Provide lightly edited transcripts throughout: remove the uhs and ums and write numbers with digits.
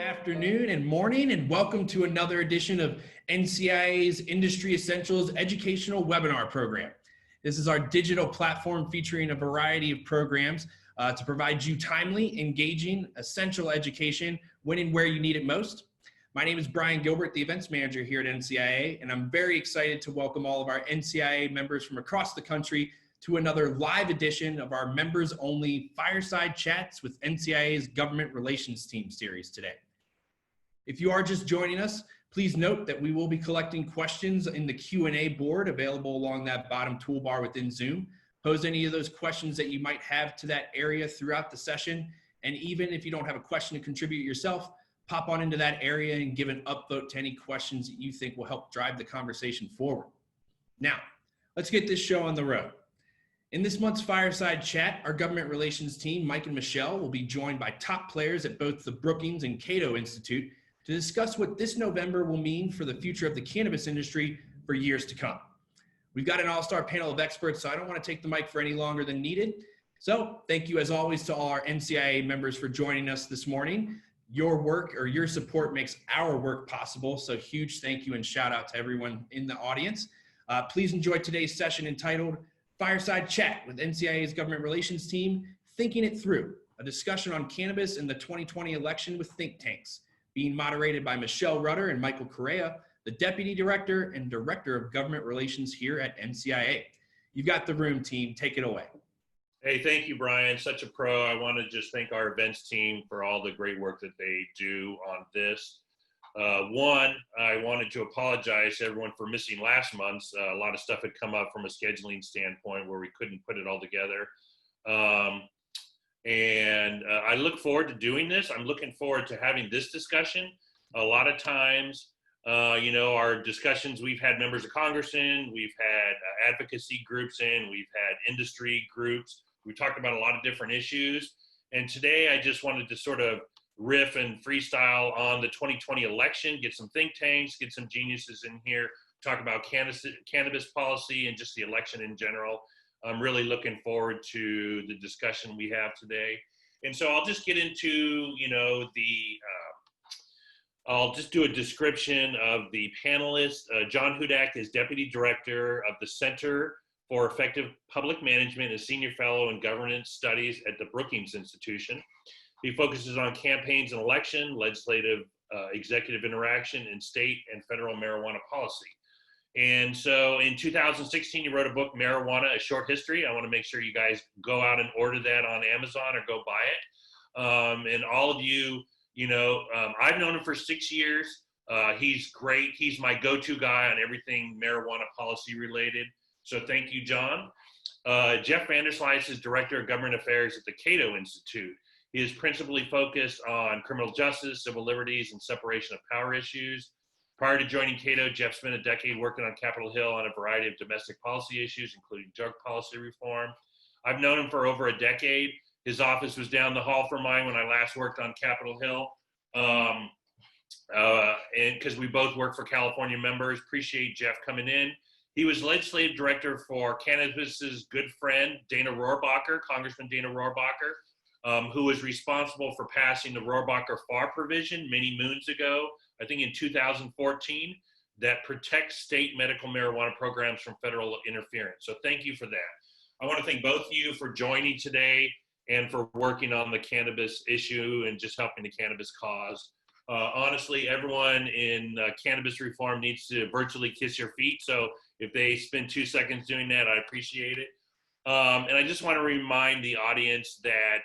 Afternoon and morning, and welcome to another edition of NCIA's Industry Essentials Educational Webinar Program. This is our digital platform featuring a variety of programs to provide you timely, engaging, essential education when and where you need it most. My name is Brian Gilbert, the events manager here at NCIA, and I'm very excited to welcome all of our NCIA members from across the country to another live edition of our members-only Fireside Chats with NCIA's Government Relations Team series today. If you are just joining us, please note that we will be collecting questions in the Q&A board available along that bottom toolbar within Zoom. Pose any of those questions that you might have to that area throughout the session. And even if you don't have a question to contribute yourself, pop on into that area and give an upvote to any questions that you think will help drive the conversation forward. Now, let's get this show on the road. In this month's Fireside Chat, our government relations team, Mike and Michelle, will be joined by top players at both the Brookings and CATO Institute to discuss what this November will mean for the future of the cannabis industry for years to come. We've got an all-star panel of experts, so I don't want to take the mic for any longer than needed. So thank you as always to all our NCIA members for joining us this morning. Your work or your support makes our work possible, so huge thank you and shout out to everyone in the audience. Please enjoy today's session entitled Fireside Chat with NCIA's Government Relations Team, Thinking It Through, a discussion on cannabis in the 2020 election with think tanks, being moderated by Michelle Rutter and Michael Correa, the Deputy Director and Director of Government Relations here at NCIA. You've got the room, team. Take it away. Hey, thank you, Brian. Such a pro. I want to just thank our events team for all the great work that they do on this. One, I wanted to apologize to everyone for missing last month's. A lot of stuff had come up from a scheduling standpoint where we couldn't put it all together. I look forward to doing this. I'm looking forward to having this discussion. A lot of times, our discussions, we've had members of Congress in, we've had advocacy groups in, we've had industry groups. We talked about a lot of different issues. And today I just wanted to sort of riff and freestyle on the 2020 election, get some think tanks, get some geniuses in here, talk about cannabis policy and just the election in general. I'm really looking forward to the discussion we have today. And so I'll just get into, I'll just do a description of the panelists. John Hudak is Deputy Director of the Center for Effective Public Management and Senior Fellow in Governance Studies at the Brookings Institution. He focuses on campaigns and election, legislative, executive interaction, and state and federal marijuana policy. And so in 2016, you wrote a book, Marijuana, A Short History. I want to make sure you guys go out and order that on Amazon or go buy it. And all of you, I've known him for 6 years. He's great. He's my go-to guy on everything marijuana policy related. So thank you, John. Jeff Vanderslice is Director of Government Affairs at the CATO Institute. He is principally focused on criminal justice, civil liberties, and separation of power issues. Prior to joining CATO, Jeff spent a decade working on Capitol Hill on a variety of domestic policy issues, including drug policy reform. I've known him for over a decade. His office was down the hall from mine when I last worked on Capitol Hill. And because we both work for California members, appreciate Jeff coming in. He was legislative director for Cannabis's good friend, Dana Rohrabacher, Congressman Dana Rohrabacher, who was responsible for passing the Rohrabacher-Farr provision many moons ago, I think in 2014, that protects state medical marijuana programs from federal interference. So thank you for that. I want to thank both of you for joining today and for working on the cannabis issue and just helping the cannabis cause. Honestly, everyone in cannabis reform needs to virtually kiss your feet. So if they spend 2 seconds doing that, I appreciate it. And I just want to remind the audience that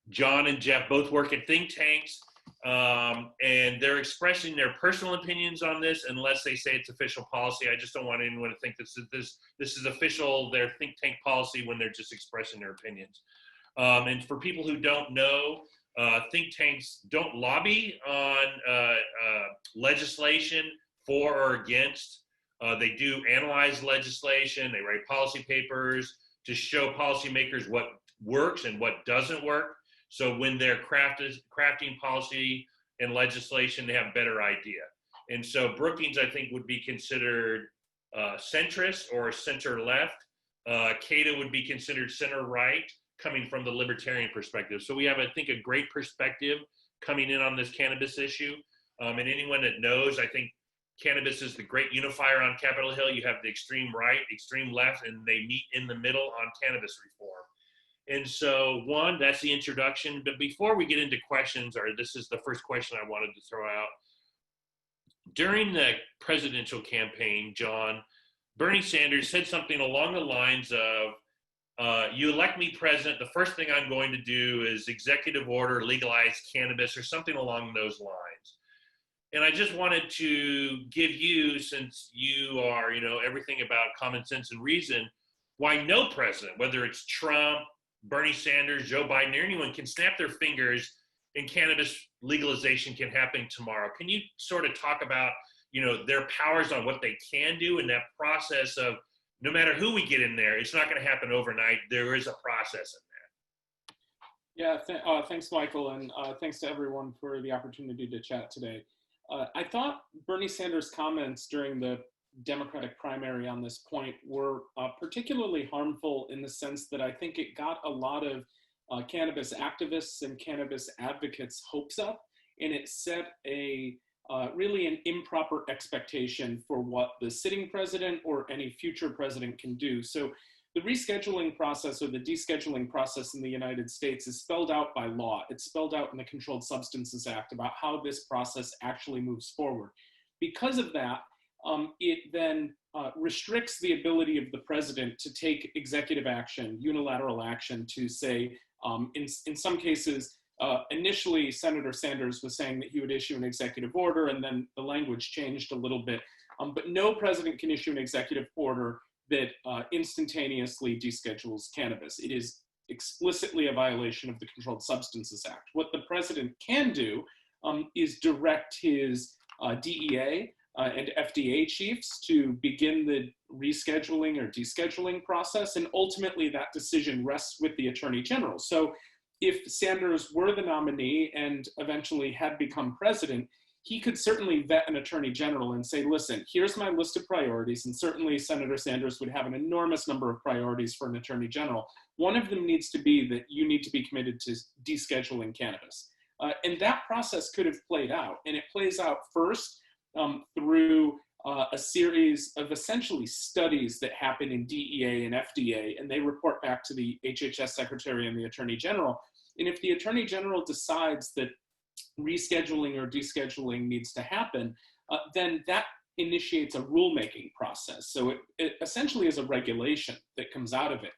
John and Jeff both work at think tanks, and they're expressing their personal opinions on this unless they say it's official policy. I just don't want anyone to think this is official, their think tank policy, when they're just expressing their opinions. And for people who don't know, think tanks don't lobby on legislation for or against. They do analyze legislation, they write policy papers to show policymakers what works and what doesn't work. So when they're crafting policy and legislation, they have a better idea. And so Brookings, I think, would be considered centrist or center-left. CATO would be considered center-right, coming from the libertarian perspective. So we have, I think, a great perspective coming in on this cannabis issue. And anyone that knows, I think cannabis is the great unifier on Capitol Hill. You have the extreme right, extreme left, and they meet in the middle on cannabis reform. And so, one, that's the introduction. But before we get into questions, or this is the first question I wanted to throw out. During the presidential campaign, John, Bernie Sanders said something along the lines of, you elect me president, the first thing I'm going to do is executive order legalize cannabis, or something along those lines. And I just wanted to give you, since you are, everything about common sense and reason, why no president, whether it's Trump, Bernie Sanders, Joe Biden, or anyone, can snap their fingers and cannabis legalization can happen tomorrow. Can you sort of talk about, their powers on what they can do in that process of, no matter who we get in there, it's not going to happen overnight. There is a process in that. Yeah, thanks, Michael, and thanks to everyone for the opportunity to chat today. I thought Bernie Sanders' comments during the Democratic primary on this point were particularly harmful in the sense that I think it got a lot of cannabis activists and cannabis advocates' hopes up, and it set really an improper expectation for what the sitting president or any future president can do. So the rescheduling process or the descheduling process in the United States is spelled out by law. It's spelled out in the Controlled Substances Act about how this process actually moves forward. Because of that, it then restricts the ability of the president to take executive action, unilateral action to say, in some cases, initially Senator Sanders was saying that he would issue an executive order, and then the language changed a little bit. But no president can issue an executive order that instantaneously deschedules cannabis. It is explicitly a violation of the Controlled Substances Act. What the president can do is direct his DEA and FDA chiefs to begin the rescheduling or descheduling process, and ultimately that decision rests with the Attorney General. So if Sanders were the nominee and eventually had become president, he could certainly vet an attorney general and say, listen, here's my list of priorities. And certainly Senator Sanders would have an enormous number of priorities for an attorney general. One of them needs to be that you need to be committed to descheduling cannabis. And that process could have played out. And it plays out first through a series of essentially studies that happen in DEA and FDA, and they report back to the HHS secretary and the attorney general. And if the attorney general decides that rescheduling or descheduling needs to happen, then that initiates a rulemaking process. So it essentially is a regulation that comes out of it.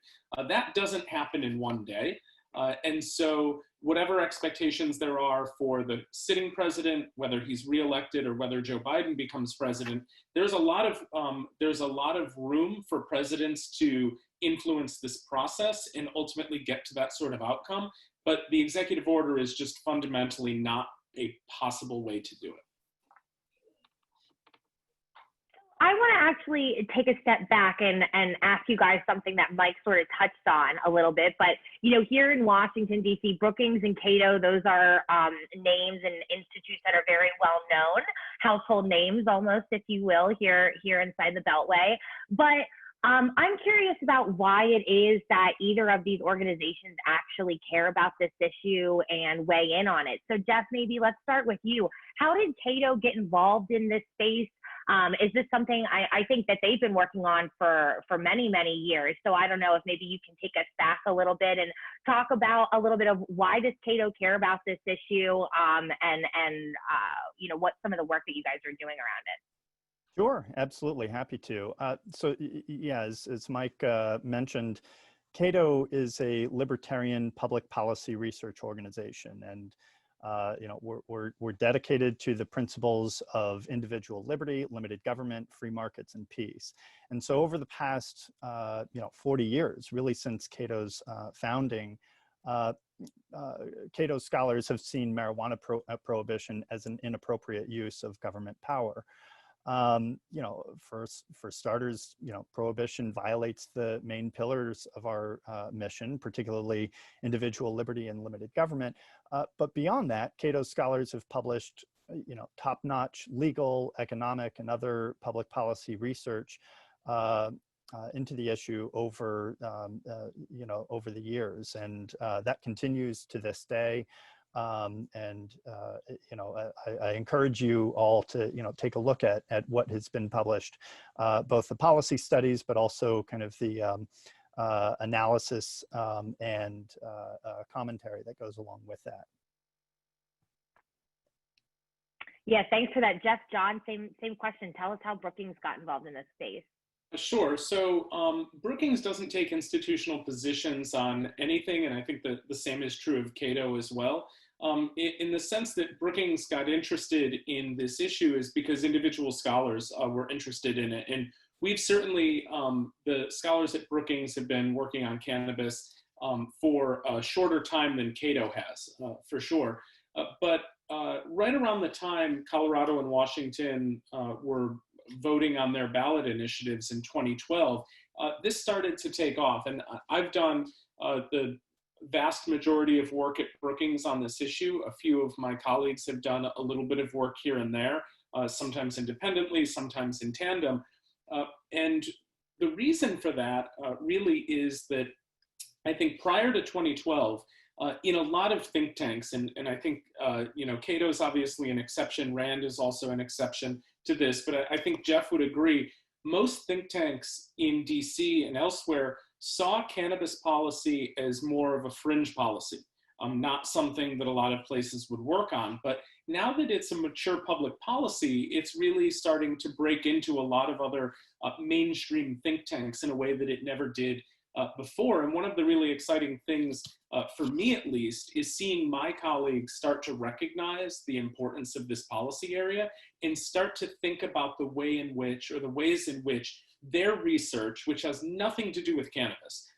That doesn't happen in one day. And so whatever expectations there are for the sitting president, whether he's reelected or whether Joe Biden becomes president, there's a lot of room for presidents to influence this process and ultimately get to that sort of outcome. But the executive order is just fundamentally not a possible way to do it. I want to actually take a step back and ask you guys something that Mike sort of touched on a little bit. But, here in Washington, D.C., Brookings and CATO, those are names and institutes that are very well known, household names almost, if you will, here inside the Beltway. But I'm curious about why it is that either of these organizations actually care about this issue and weigh in on it. So Jeff, maybe let's start with you. How did CATO get involved in this space? Is this something I think that they've been working on for many, many years? So I don't know if maybe you can take us back a little bit and talk about a little bit of why does CATO care about this issue and what some of the work that you guys are doing around it. Sure, absolutely, happy to. So yeah, as Mike mentioned, CATO is a libertarian public policy research organization, and we're dedicated to the principles of individual liberty, limited government, free markets, and peace. And so over the past 40 years, really since CATO's founding, CATO scholars have seen marijuana prohibition as an inappropriate use of government power. For starters, prohibition violates the main pillars of our mission, particularly individual liberty and limited government. But beyond that, CATO scholars have published, top-notch legal, economic, and other public policy research into the issue over, over the years, and that continues to this day. I encourage you all to, take a look at what has been published, both the policy studies, but also kind of the analysis and commentary that goes along with that. Yeah, thanks for that, Jeff. John, same question. Tell us how Brookings got involved in this space. Sure. So Brookings doesn't take institutional positions on anything, and I think that the same is true of CATO as well. In the sense that Brookings got interested in this issue is because individual scholars were interested in it. And we've certainly, the scholars at Brookings have been working on cannabis for a shorter time than CATO has, for sure. But right around the time Colorado and Washington were voting on their ballot initiatives in 2012, this started to take off. And I've done the vast majority of work at Brookings on this issue. A few of my colleagues have done a little bit of work here and there, sometimes independently, sometimes in tandem. And the reason for that really is that I think prior to 2012, in a lot of think tanks, and I think, CATO is obviously an exception, RAND is also an exception to this, but I think Jeff would agree, most think tanks in DC and elsewhere saw cannabis policy as more of a fringe policy, not something that a lot of places would work on. But now that it's a mature public policy, it's really starting to break into a lot of other mainstream think tanks in a way that it never did before. And one of the really exciting things, for me at least, is seeing my colleagues start to recognize the importance of this policy area and start to think about the way in which, or the ways in which their research, which has nothing to do with cannabis,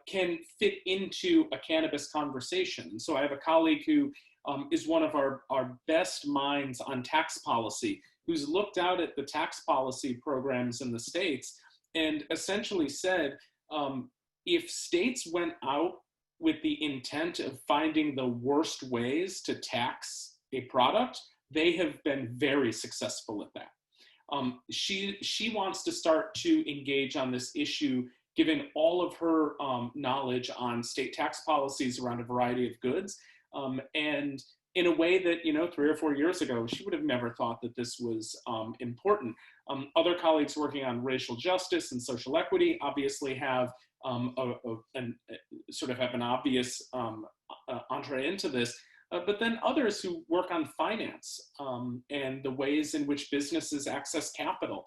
can fit into a cannabis conversation. So I have a colleague who is one of our best minds on tax policy, who's looked out at the tax policy programs in the states and essentially said, if states went out with the intent of finding the worst ways to tax a product, they have been very successful at that. She wants to start to engage on this issue, given all of her knowledge on state tax policies around a variety of goods, and in a way that, 3 or 4 years ago, she would have never thought that this was important. Other colleagues working on racial justice and social equity obviously have sort of have an obvious entree into this. But then others who work on finance and the ways in which businesses access capital,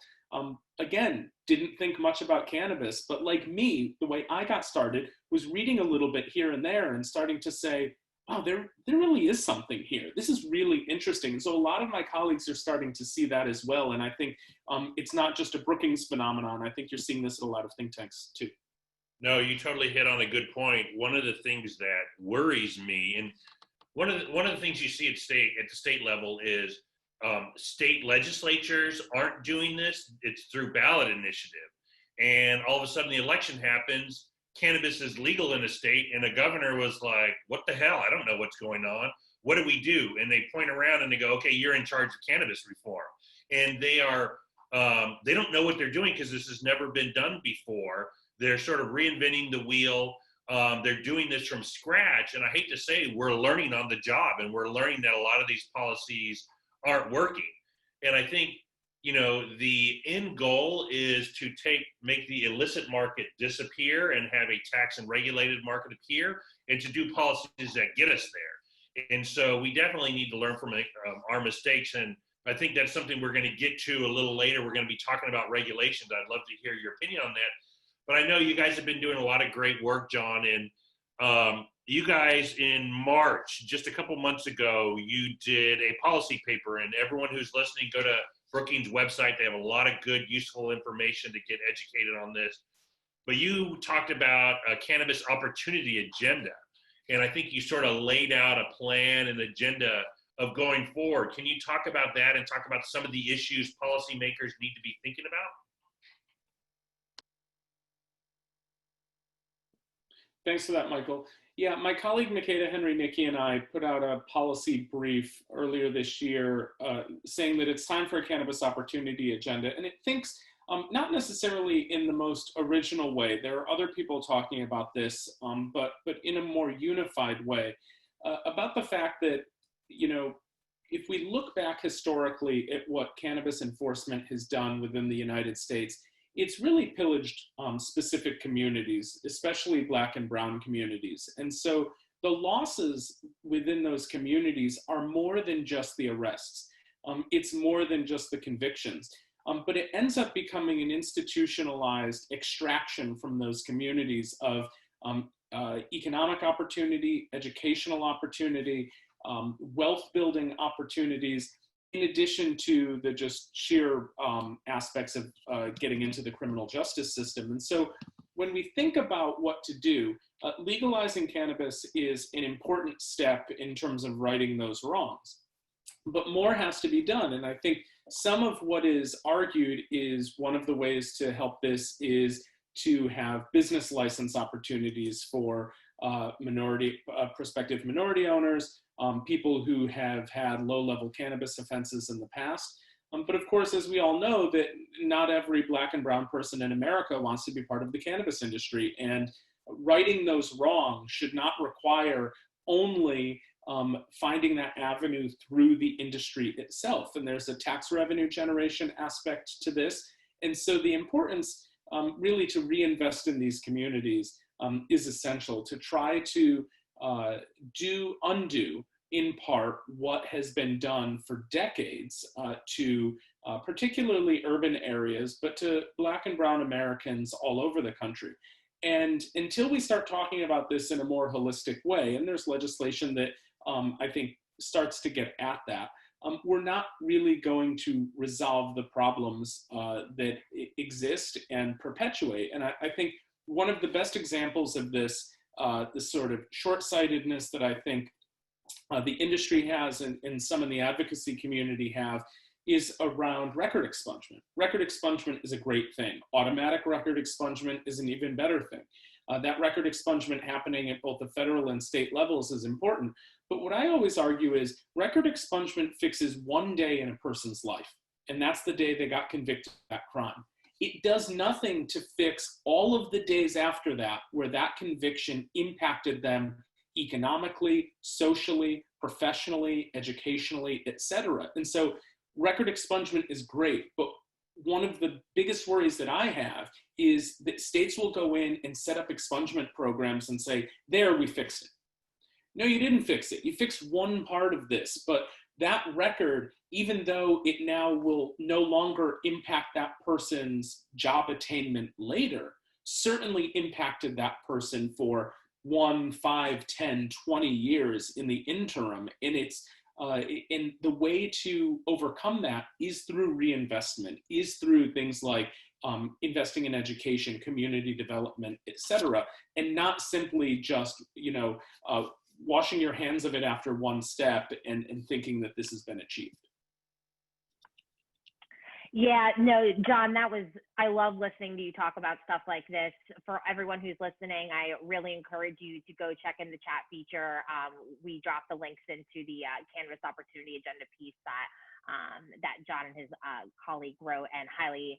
again, didn't think much about cannabis, but like me, the way I got started was reading a little bit here and there and starting to say, wow, there really is something here. This is really interesting. And so a lot of my colleagues are starting to see that as well. And I think it's not just a Brookings phenomenon. I think you're seeing this at a lot of think tanks too. No, you totally hit on a good point. One of the things that worries me, and one of the things you see at the state level is state legislatures aren't doing this. It's through ballot initiative. And all of a sudden the election happens, cannabis is legal in a state, and a governor was like, what the hell? I don't know what's going on. What do we do? And they point around and they go, okay, you're in charge of cannabis reform. And they don't know what they're doing because this has never been done before. They're sort of reinventing the wheel. They're doing this from scratch. And I hate to say, we're learning on the job, and we're learning that a lot of these policies aren't working. And I think, the end goal is to make the illicit market disappear and have a tax and regulated market appear, and to do policies that get us there. And so we definitely need to learn from our mistakes. And I think that's something we're going to get to a little later. We're going to be talking about regulations. I'd love to hear your opinion on that. But I know you guys have been doing a lot of great work, John, and you guys in March, just a couple months ago, you did a policy paper, and everyone who's listening, go to Brookings' website. They have a lot of good, useful information to get educated on this. But you talked about a cannabis opportunity agenda, and I think you sort of laid out a plan and agenda of going forward. Can you talk about that and talk about some of the issues policymakers need to be thinking about? Thanks for that, Michael. Yeah, my colleague Nikita Henry-Nicky and I put out a policy brief earlier this year saying that it's time for a cannabis opportunity agenda. And it thinks not necessarily in the most original way. There are other people talking about this, but in a more unified way. about the fact that, if we look back historically at what cannabis enforcement has done within the United States, it's really pillaged specific communities, especially Black and brown communities. And so the losses within those communities are more than just the arrests. It's more than just the convictions. But it ends up becoming an institutionalized extraction from those communities of economic opportunity, educational opportunity, wealth building opportunities, in addition to the just sheer aspects of getting into the criminal justice system. And so when we think about what to do, legalizing cannabis is an important step in terms of righting those wrongs. But more has to be done. And I think some of what is argued is one of the ways to help this is to have business license opportunities for prospective minority owners, people who have had low-level cannabis offenses in the past. But of course, as we all know, that not every Black and brown person in America wants to be part of the cannabis industry. And righting those wrongs should not require only finding that avenue through the industry itself. And there's a tax revenue generation aspect to this. And so the importance really to reinvest in these communities is essential, to try to undo in part what has been done for decades to particularly urban areas, but to Black and brown Americans all over the country. And until we start talking about this in a more holistic way, and there's legislation that I think starts to get at that, we're not really going to resolve the problems that exist and perpetuate. And I think one of the best examples of this, this sort of short-sightedness that I think the industry has and some in the advocacy community have, is around record expungement. Record expungement is a great thing. Automatic record expungement is an even better thing. That record expungement happening at both the federal and state levels is important. But what I always argue is record expungement fixes one day in a person's life, and that's the day they got convicted of that crime. It does nothing to fix all of the days after that where that conviction impacted them economically, socially, professionally, educationally, etc. And so record expungement is great, but one of the biggest worries that I have is that states will go in and set up expungement programs and say, there, we fixed it. No, you didn't fix it. You fixed one part of this, but that record, even though it now will no longer impact that person's job attainment later, certainly impacted that person for 1, 5, 10, 20 years in the interim. And and the way to overcome that is through reinvestment, is through things like investing in education, community development, etc., and not simply just, washing your hands of it after one step and thinking that this has been achieved. Yeah, no, John, I love listening to you talk about stuff like this. For everyone who's listening, I really encourage you to go check in the chat feature. We dropped the links into the Cannabis Opportunity Agenda piece that John and his colleague wrote, and highly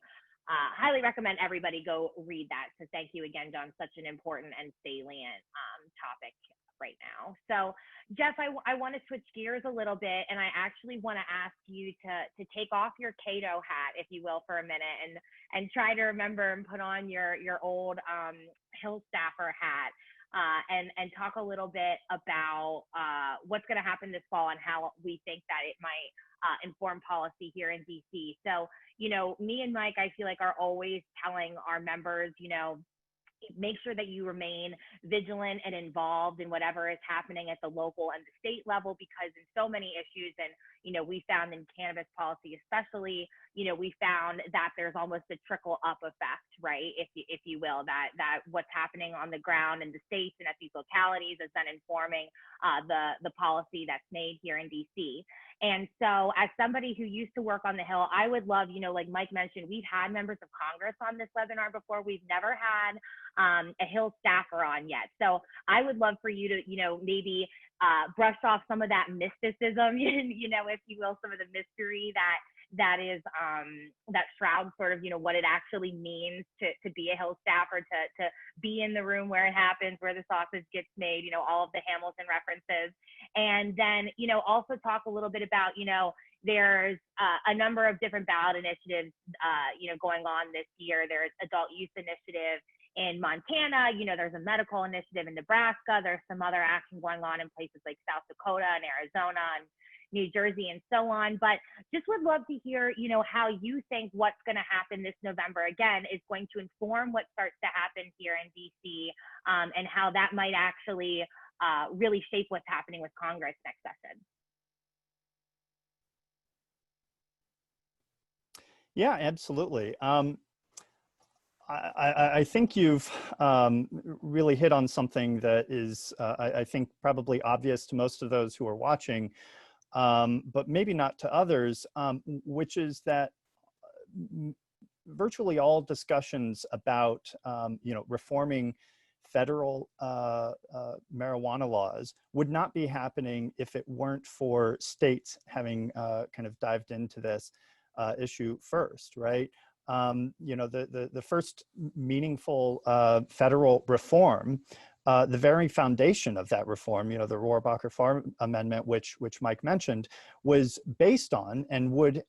recommend everybody go read that. So thank you again, John, such an important and salient topic right now. So Jeff, I want to switch gears a little bit, and I actually want to ask you to take off your CATO hat, if you will, for a minute, and try to remember and put on your old Hill staffer hat, and talk a little bit about what's going to happen this fall and how we think that it might inform policy here in DC. So, me and Mike, I feel like, are always telling our members, make sure that you remain vigilant and involved in whatever is happening at the local and the state level, because in so many issues, and we found in cannabis policy especially, we found that there's almost a trickle up effect, right, if you will, that what's happening on the ground in the states and at these localities is then informing the policy that's made here in DC. And so as somebody who used to work on the Hill, I would love, like Mike mentioned, we've had members of Congress on this webinar before. We've never had a Hill staffer on yet. So I would love for you to, maybe brush off some of that mysticism, if you will, some of the mystery that is that shrouds sort of what it actually means to be a Hill staffer, to be in the room where it happens, where the sausage gets made, all of the Hamilton references, And then, also talk a little bit about, there's a number of different ballot initiatives, going on this year. There's adult use initiative in Montana, there's a medical initiative in Nebraska. There's some other action going on in places like South Dakota and Arizona and New Jersey and so on. But just would love to hear, how you think what's going to happen this November, again, is going to inform what starts to happen here in DC, and how that might actually really shape what's happening with Congress next session. Yeah, absolutely. I think you've really hit on something that is, I think, probably obvious to most of those who are watching, but maybe not to others, which is that virtually all discussions about, reforming federal marijuana laws would not be happening if it weren't for states having kind of dived into this issue first, right? The first meaningful federal reform, the very foundation of that reform, the Rohrabacher-Farr Amendment, which Mike mentioned, was based on and would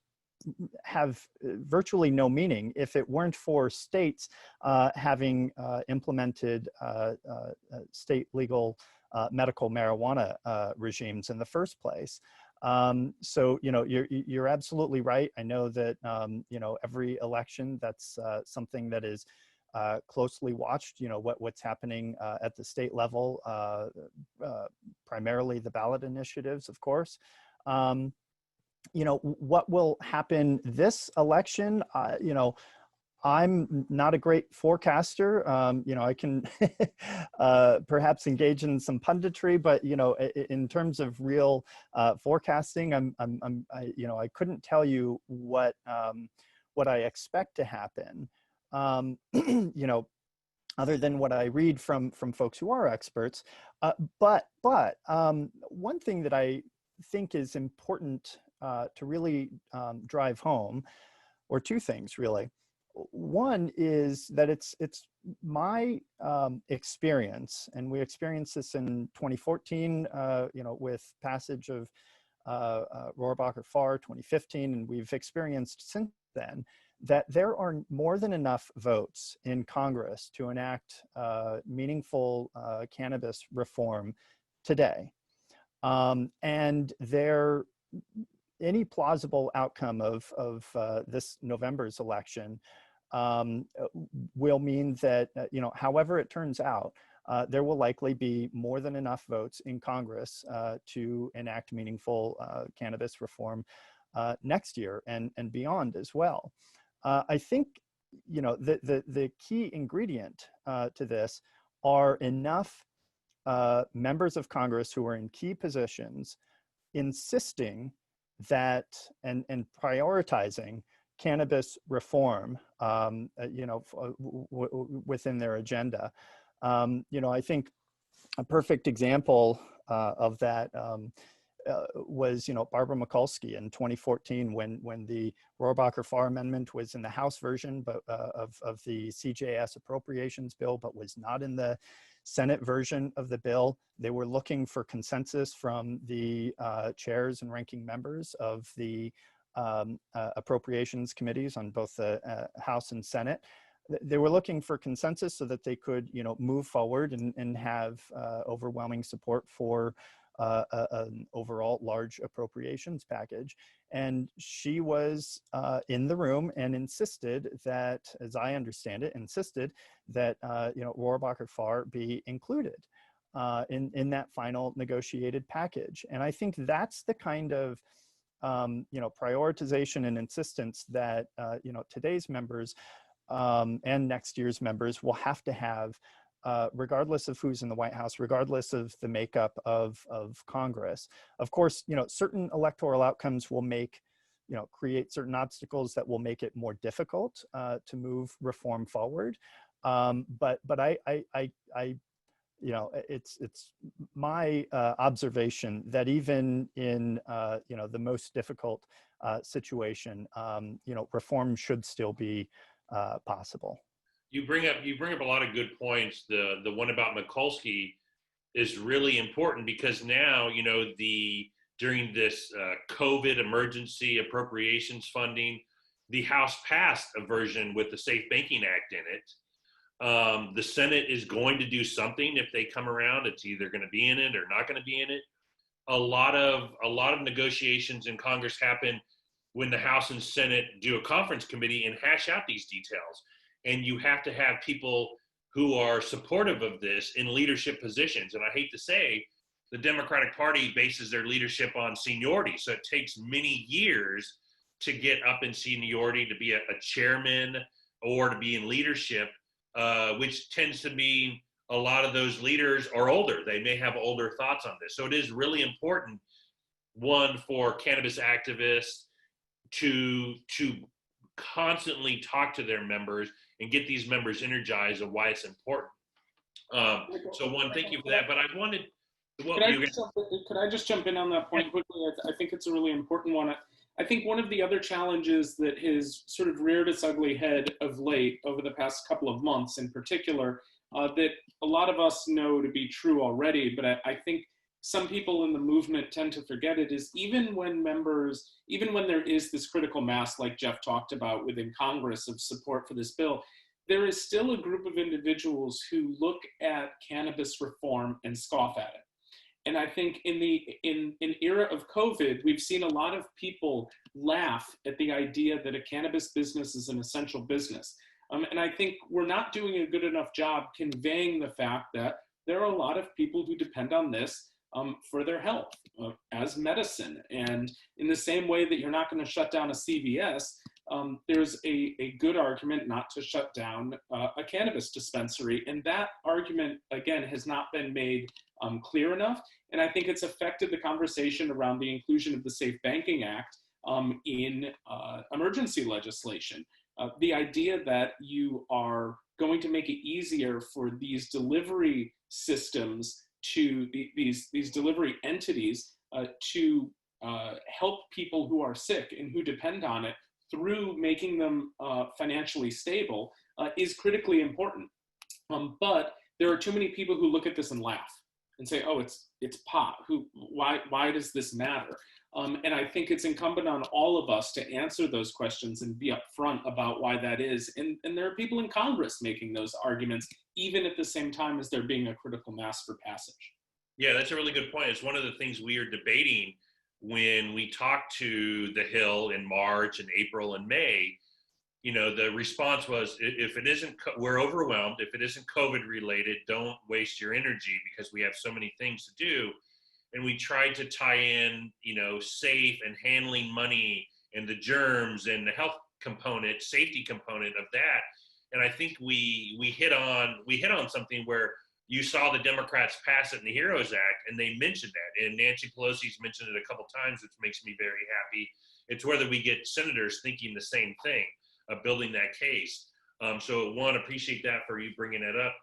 have virtually no meaning if it weren't for states having implemented state legal medical marijuana regimes in the first place. So, you're absolutely right. I know that, every election, that's something that is closely watched, what's happening at the state level, primarily the ballot initiatives, of course. What will happen this election, I'm not a great forecaster. I can perhaps engage in some punditry, but in terms of real forecasting, I couldn't tell you what I expect to happen. Other than what I read from folks who are experts. But one thing that I think is important to really drive home, or two things really. One is that it's my experience, and we experienced this in 2014, with passage of Rohrabacher-Farr, 2015, and we've experienced since then that there are more than enough votes in Congress to enact meaningful cannabis reform today, and any plausible outcome of this November's election will mean that, however it turns out, there will likely be more than enough votes in Congress to enact meaningful cannabis reform next year and beyond as well. I think, the key ingredient to this are enough members of Congress who are in key positions insisting that and prioritizing cannabis reform, within their agenda. I think a perfect example of that was, Barbara Mikulski in 2014 when the Rohrabacher-Farr Amendment was in the House version, but of the CJS appropriations bill, but was not in the Senate version of the bill. They were looking for consensus from the chairs and ranking members of the appropriations committees on both the House and Senate. They were looking for consensus so that they could, move forward and have overwhelming support for an overall large appropriations package. And she was in the room and insisted that, as I understand it, that Rohrabacher-Farr be included in that final negotiated package. And I think that's the kind of prioritization and insistence that today's members and next year's members will have to have, regardless of who's in the White House, regardless of the makeup of Congress. Of course, certain electoral outcomes will create certain obstacles that will make it more difficult to move reform forward. But it's my observation that even in the most difficult situation, reform should still be possible. You bring up a lot of good points. The one about Mikulski is really important, because now, you know, during this COVID emergency appropriations funding, the House passed a version with the Safe Banking Act in it. The Senate is going to do something if they come around. It's either going to be in it or not going to be in it. A lot of negotiations in Congress happen when the House and Senate do a conference committee and hash out these details. And you have to have people who are supportive of this in leadership positions. And I hate to say, the Democratic Party bases their leadership on seniority. So it takes many years to get up in seniority, to be a chairman or to be in leadership, which tends to be a lot of those leaders are older. They may have older thoughts on this. So it is really important, one, for cannabis activists to constantly talk to their members and get these members energized of why it's important. So one, thank you for that. But I wanted, could I just jump in on that point quickly? I think it's a really important one. I think one of the other challenges that has sort of reared its ugly head of late, over the past couple of months in particular, that a lot of us know to be true already, but I think some people in the movement tend to forget it, is even when there is this critical mass like Jeff talked about within Congress of support for this bill, there is still a group of individuals who look at cannabis reform and scoff at it. And I think in era of COVID, we've seen a lot of people laugh at the idea that a cannabis business is an essential business. And I think we're not doing a good enough job conveying the fact that there are a lot of people who depend on this for their health as medicine. And in the same way that you're not going to shut down a CVS, there's a good argument not to shut down a cannabis dispensary. And that argument, again, has not been made clear enough. And I think it's affected the conversation around the inclusion of the Safe Banking Act in emergency legislation. The idea that you are going to make it easier for these delivery systems to these delivery entities to help people who are sick and who depend on it through making them financially stable is critically important. But there are too many people who look at this and laugh and say, "Oh, it's pot. Why does this matter?" And I think it's incumbent on all of us to answer those questions and be upfront about why that is. And there are people in Congress making those arguments, even at the same time as there being a critical mass for passage. Yeah, that's a really good point. It's one of the things we are debating when we talked to the Hill in March and April and May. You know, the response was, if it isn't, we're overwhelmed. If it isn't COVID related, don't waste your energy because we have so many things to do. And we tried to tie in, you know, safe and handling money and the germs and the health component, safety component of that. And I think we hit on something where you saw the Democrats pass it in the HEROES Act, and they mentioned that. And Nancy Pelosi's mentioned it a couple times, which makes me very happy. It's whether we get senators thinking the same thing, of building that case. So one, appreciate that for you bringing it up.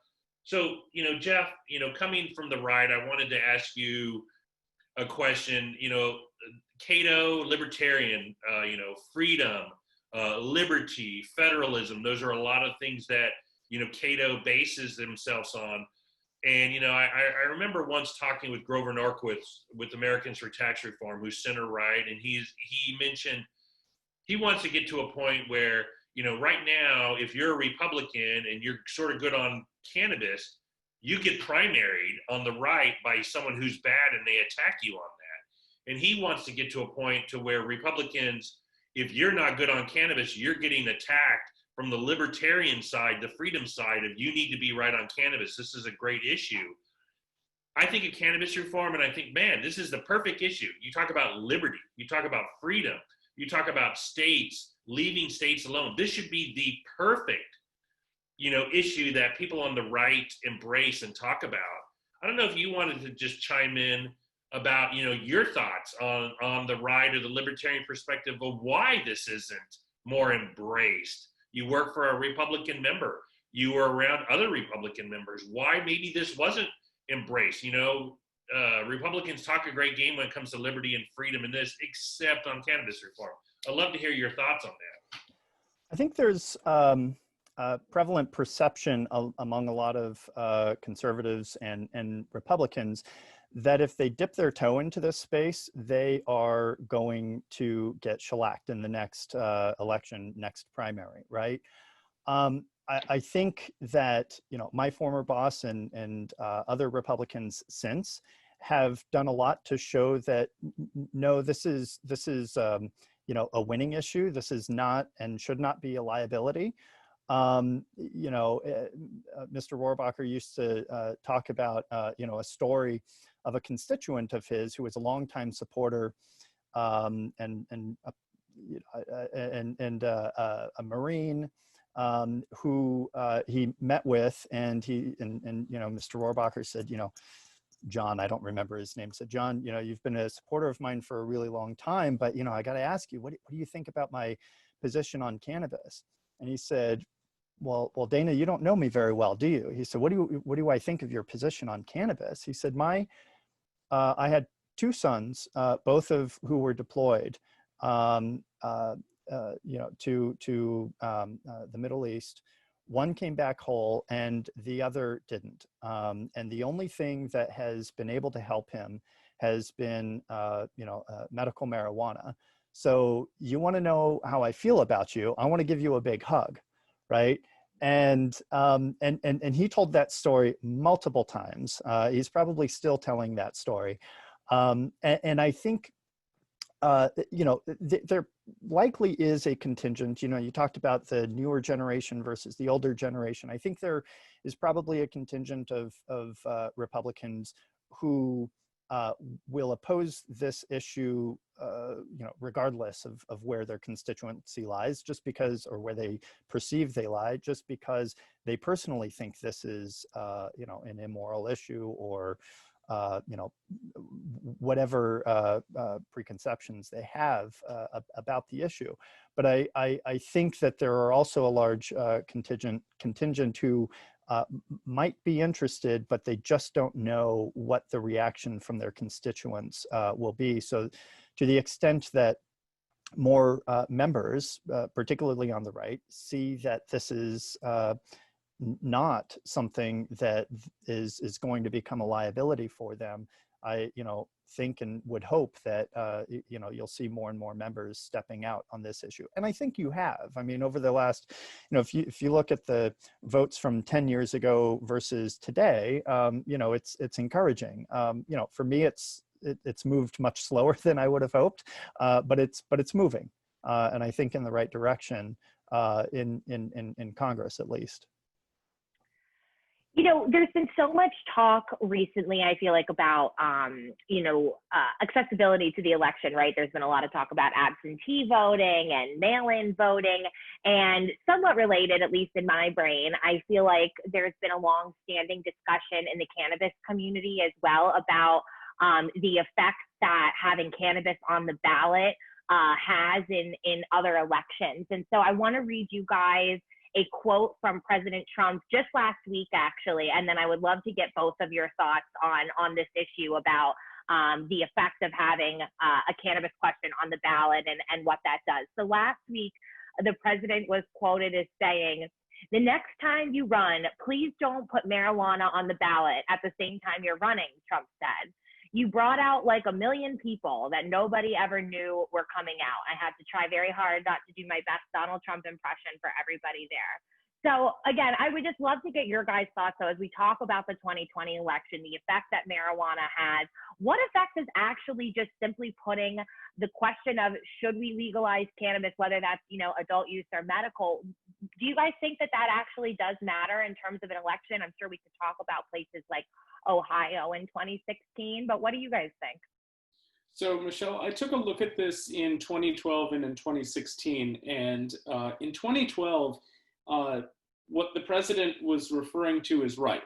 So, you know, Jeff, you know, coming from the right, I wanted to ask you a question. You know, CATO, libertarian, you know, freedom, liberty, federalism, those are a lot of things that, you know, CATO bases themselves on. And, you know, I remember once talking with Grover Norquist with Americans for Tax Reform, who's center right, and he mentioned he wants to get to a point where, you know, right now, if you're a Republican and you're sort of good on cannabis, you get primaried on the right by someone who's bad and they attack you on that. And he wants to get to a point to where Republicans, if you're not good on cannabis, you're getting attacked from the libertarian side, the freedom side of you need to be right on cannabis. This is a great issue. I think of cannabis reform and I think, man, this is the perfect issue. You talk about liberty, you talk about freedom, you talk about states, leaving states alone. This should be the perfect, you know, issue that people on the right embrace and talk about. I don't know if you wanted to just chime in about, you know, your thoughts on the right or the libertarian perspective of why this isn't more embraced. You work for a Republican member. You were around other Republican members. Why maybe this wasn't embraced? You know, Republicans talk a great game when it comes to liberty and freedom in this, except on cannabis reform. I'd love to hear your thoughts on that. I think there's prevalent perception among a lot of conservatives and Republicans that if they dip their toe into this space, they are going to get shellacked in the next election, next primary, right? I think that, you know, my former boss and other Republicans since have done a lot to show that no, this is you know, a winning issue. This is not and should not be a liability. You know, Mr. Rohrabacher used to talk about, you know, a story of a constituent of his who was a longtime supporter and a Marine who he met with, and you know, Mr. Rohrabacher said, you know, John, I don't remember his name, said, John, you know, you've been a supporter of mine for a really long time, but, you know, I got to ask you, what do you think about my position on cannabis? And he said, well, Dana, you don't know me very well, do you? He said, what do I think of your position on cannabis? He said, I had two sons, both of who were deployed, you know, to the Middle East. One came back whole and the other didn't. And the only thing that has been able to help him has been, you know, medical marijuana. So you want to know how I feel about you? I want to give you a big hug, right? And he told that story multiple times. He's probably still telling that story. And I think, you know, there likely is a contingent, you know, you talked about the newer generation versus the older generation. I think there is probably a contingent of Republicans who will oppose this issue, you know, regardless of where their constituency lies, just because, or where they perceive they lie, just because they personally think this is, you know, an immoral issue, or you know, whatever preconceptions they have about the issue. But I think that there are also a large contingent who might be interested, but they just don't know what the reaction from their constituents will be. So to the extent that more members, particularly on the right, see that this is not something that is going to become a liability for them, I, you know, think and would hope that, you know, you'll see more and more members stepping out on this issue. And I think you have. I mean, over the last, you know, if you look at the votes from 10 years ago versus today, you know, it's encouraging. You know, for me, it's moved much slower than I would have hoped, but it's moving, and I think in the right direction, in Congress at least. You know, there's been so much talk recently, I feel like, about, you know, accessibility to the election, right? There's been a lot of talk about absentee voting and mail-in voting, and somewhat related, at least in my brain, I feel like there's been a long-standing discussion in the cannabis community as well about the effects that having cannabis on the ballot has in other elections. And so I want to read you guys a quote from President Trump just last week, actually, and then I would love to get both of your thoughts on this issue about the effect of having a cannabis question on the ballot and what that does. So last week, the president was quoted as saying, "The next time you run, please don't put marijuana on the ballot at the same time you're running," Trump said. "You brought out like 1 million people that nobody ever knew were coming out. I had to try very hard not to do my best Donald Trump impression for everybody there." So again, I would just love to get your guys' thoughts. So as we talk about the 2020 election, the effect that marijuana has, what effect is actually just simply putting the question of should we legalize cannabis, whether that's, you know, adult use or medical? Do you guys think that that actually does matter in terms of an election? I'm sure we could talk about places like Ohio in 2016, but what do you guys think? So Michelle, I took a look at this in 2012 and in 2016, and in 2012, what the president was referring to is right.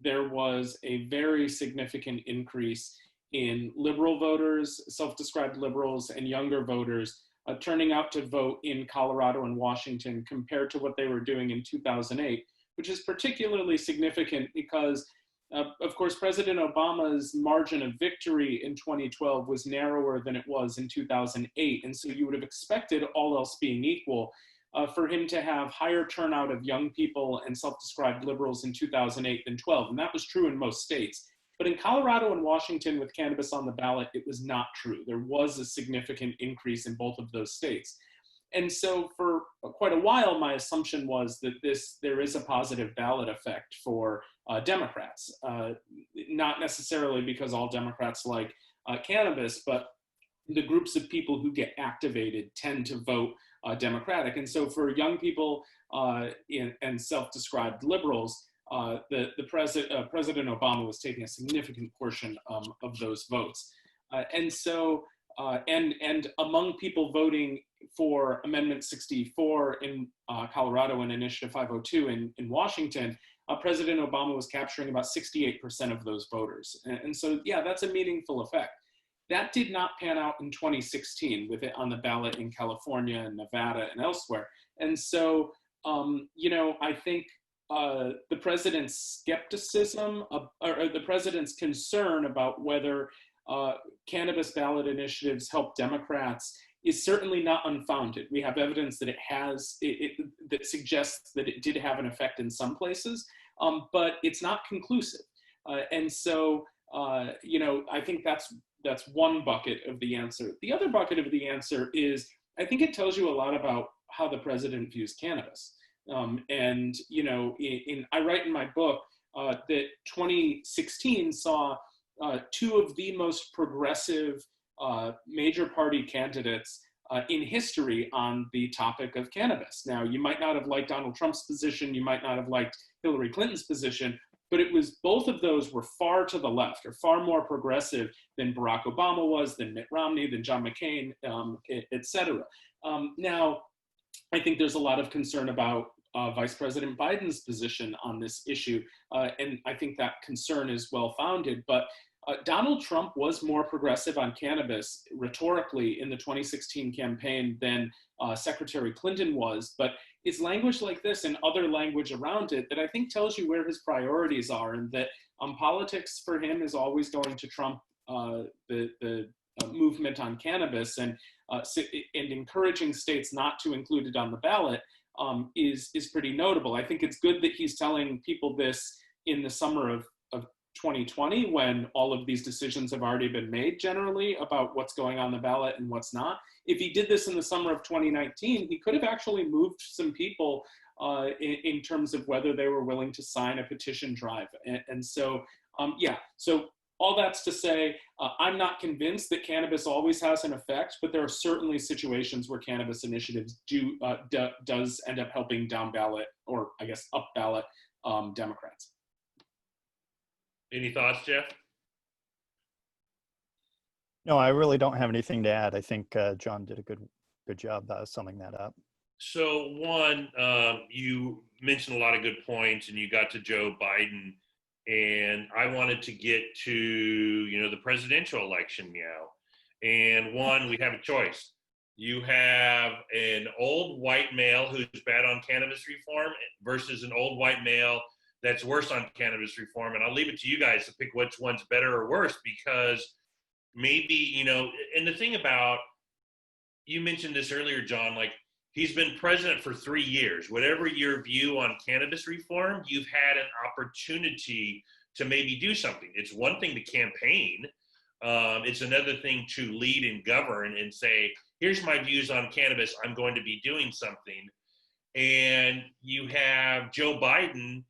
There was a very significant increase in liberal voters, self-described liberals, and younger voters turning out to vote in Colorado and Washington compared to what they were doing in 2008, which is particularly significant because, of course, President Obama's margin of victory in 2012 was narrower than it was in 2008. And so you would have expected, all else being equal, for him to have higher turnout of young people and self-described liberals in 2008 than 12. And that was true in most states. But in Colorado and Washington, with cannabis on the ballot, it was not true. There was a significant increase in both of those states. And so for quite a while, my assumption was that there is a positive ballot effect for Democrats, not necessarily because all Democrats like cannabis, but the groups of people who get activated tend to vote Democratic. And so for young people and self-described liberals, President Obama was taking a significant portion of those votes. And among people voting for Amendment 64 in Colorado and Initiative 502 in Washington, President Obama was capturing about 68% of those voters. And so, yeah, that's a meaningful effect. That did not pan out in 2016 with it on the ballot in California and Nevada and elsewhere. And so, I think the president's skepticism or the president's concern about whether cannabis ballot initiatives help Democrats is certainly not unfounded. We have evidence that that suggests that it did have an effect in some places, but it's not conclusive. And so, I think that's one bucket of the answer. The other bucket of the answer is, I think it tells you a lot about how the president views cannabis. I write in my book that 2016 saw two of the most progressive major party candidates in history on the topic of cannabis. Now, you might not have liked Donald Trump's position, you might not have liked Hillary Clinton's position, but it was, both of those were far to the left, or far more progressive than Barack Obama was, than Mitt Romney, than John McCain, et cetera. Now, I think there's a lot of concern about Vice President Biden's position on this issue, and I think that concern is well-founded, but Donald Trump was more progressive on cannabis rhetorically in the 2016 campaign than Secretary Clinton was, but it's language like this and other language around it that I think tells you where his priorities are, and that politics for him is always going to trump the movement on cannabis, and encouraging states not to include it on the ballot is pretty notable. I think it's good that he's telling people this in the summer of 2020, when all of these decisions have already been made generally about what's going on the ballot and what's not. If he did this in the summer of 2019, he could have actually moved some people in terms of whether they were willing to sign a petition drive. So all that's to say, I'm not convinced that cannabis always has an effect, but there are certainly situations where cannabis initiatives does end up helping down ballot, or I guess up ballot, Democrats. Any thoughts, Jeff? No, I really don't have anything to add. I think John did a good job summing that up. So one, you mentioned a lot of good points, and you got to Joe Biden, and I wanted to get to, the presidential election now. And one, we have a choice. You have an old white male who's bad on cannabis reform versus an old white male that's worse on cannabis reform. And I'll leave it to you guys to pick which one's better or worse, because maybe, and the thing about, you mentioned this earlier, John, like, he's been president for 3 years. Whatever your view on cannabis reform, you've had an opportunity to maybe do something. It's one thing to campaign. It's another thing to lead and govern and say, here's my views on cannabis, I'm going to be doing something. And you have Joe Biden,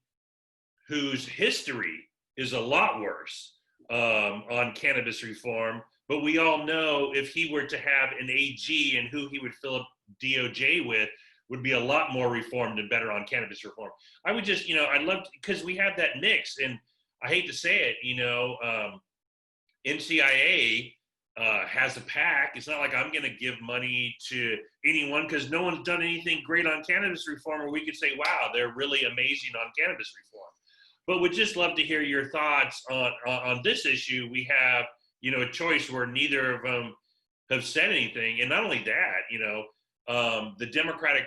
whose history is a lot worse on cannabis reform, but we all know if he were to have an AG and who he would fill up DOJ with would be a lot more reformed and better on cannabis reform. I would just, I'd love to, because we have that mix, and I hate to say it, NCIA has a PAC. It's not like I'm going to give money to anyone, because no one's done anything great on cannabis reform where we could say, wow, they're really amazing on cannabis reform. But would just love to hear your thoughts on this issue. We have, a choice where neither of them have said anything. And not only that, the Democratic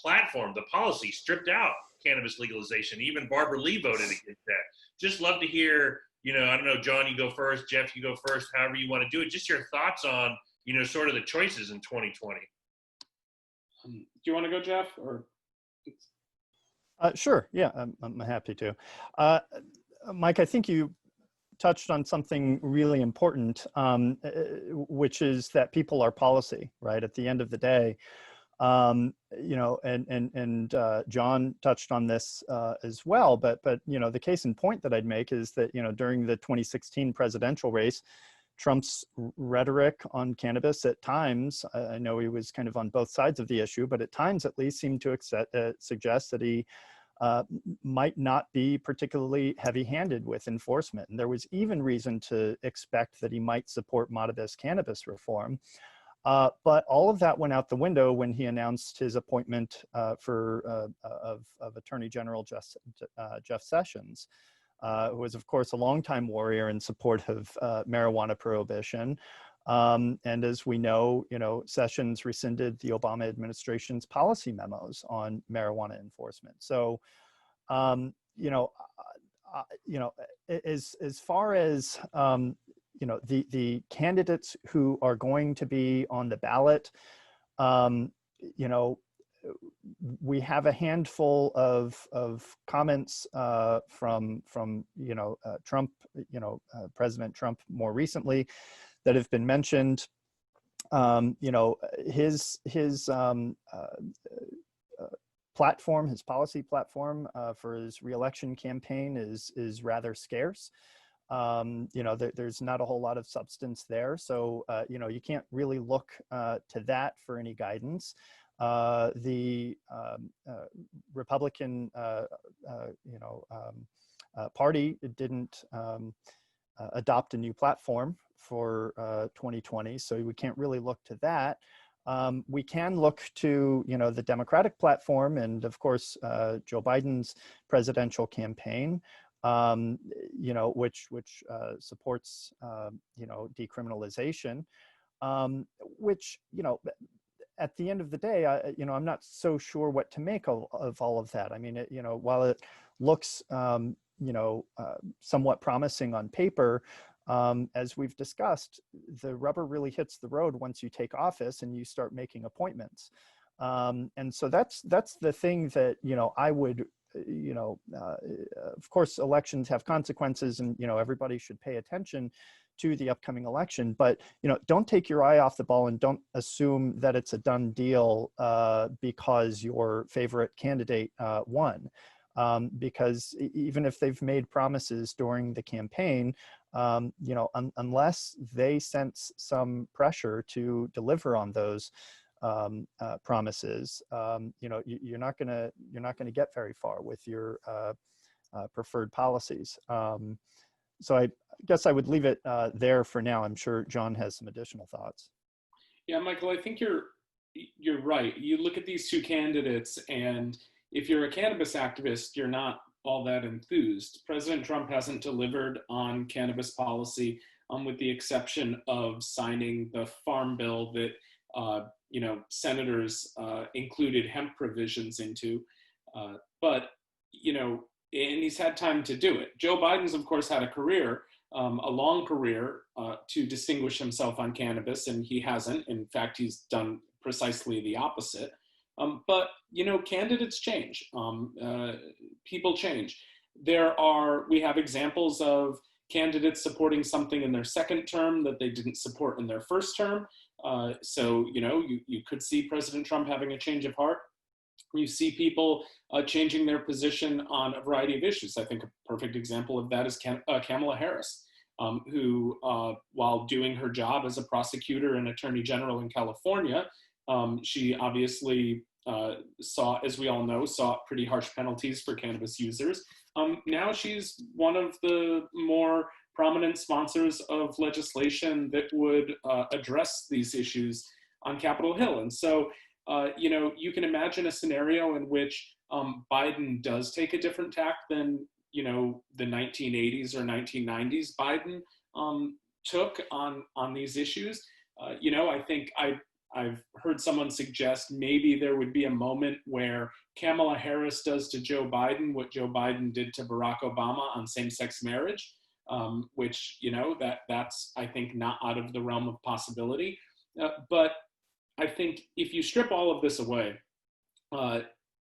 platform, the policy, stripped out cannabis legalization. Even Barbara Lee voted against that. Just love to hear, I don't know, John, you go first, Jeff, you go first, however you want to do it. Just your thoughts on, sort of the choices in 2020. Do you want to go, Jeff? Or Sure. Yeah, I'm happy to. Mike, I think you touched on something really important, which is that people are policy, right? At the end of the day, you know, and John touched on this as well. But you know, the case in point that I'd make is that, you know, during the 2016 presidential race, Trump's rhetoric on cannabis at times, I know he was kind of on both sides of the issue, but at times at least seemed to suggest that he might not be particularly heavy-handed with enforcement. And there was even reason to expect that he might support modest cannabis reform. But all of that went out the window when he announced his appointment of Attorney General Jeff Sessions, who was, of course, a longtime warrior in support of marijuana prohibition. And as we know, you know, Sessions rescinded the Obama administration's policy memos on marijuana enforcement. So, you know, as far as you know, the candidates who are going to be on the ballot, you know, we have a handful of comments from you know, Trump, you know, President Trump more recently that have been mentioned. You know, his platform, his policy platform for his reelection campaign is rather scarce. You know, there's not a whole lot of substance there. So, you know, you can't really look to that for any guidance. The Republican, you know, party didn't adopt a new platform for 2020. So we can't really look to that. We can look to, you know, the Democratic platform and, of course, Joe Biden's presidential campaign. You know, which supports, you know, decriminalization, which, you know, at the end of the day, you know, I'm not so sure what to make of all of that. I mean, you know, while it looks, you know, somewhat promising on paper, as we've discussed, the rubber really hits the road once you take office and you start making appointments. And so that's the thing that, you know, I would, you know, of course, elections have consequences and, you know, everybody should pay attention to the upcoming election, but, you know, don't take your eye off the ball and don't assume that it's a done deal because your favorite candidate won. Because even if they've made promises during the campaign, you know, unless they sense some pressure to deliver on those promises, you know, you're not gonna get very far with your preferred policies. So I guess I would leave it there for now. I'm sure John has some additional thoughts. yeah, Michael, I think you're right. You look at these two candidates, and if you're a cannabis activist, you're not all that enthused. President Trump hasn't delivered on cannabis policy, with the exception of signing the farm bill that you know, senators included hemp provisions into. But, you know, and he's had time to do it. Joe Biden's, of course, had a career, a long career to distinguish himself on cannabis, and he hasn't. In fact, he's done precisely the opposite. But, you know, candidates change. People change. We have examples of candidates supporting something in their second term that they didn't support in their first term. So, you know, you could see President Trump having a change of heart. You see people changing their position on a variety of issues. I think a perfect example of that is Kamala Harris, who, while doing her job as a prosecutor and attorney general in California, she obviously saw, as we all know, pretty harsh penalties for cannabis users. Now she's one of the more prominent sponsors of legislation that would address these issues on Capitol Hill. And so, you know, you can imagine a scenario in which Biden does take a different tack than, you know, the 1980s or 1990s Biden took on these issues. You know, I think I've heard someone suggest maybe there would be a moment where Kamala Harris does to Joe Biden what Joe Biden did to Barack Obama on same-sex marriage, which, you know, that's, I think, not out of the realm of possibility. But I think if you strip all of this away,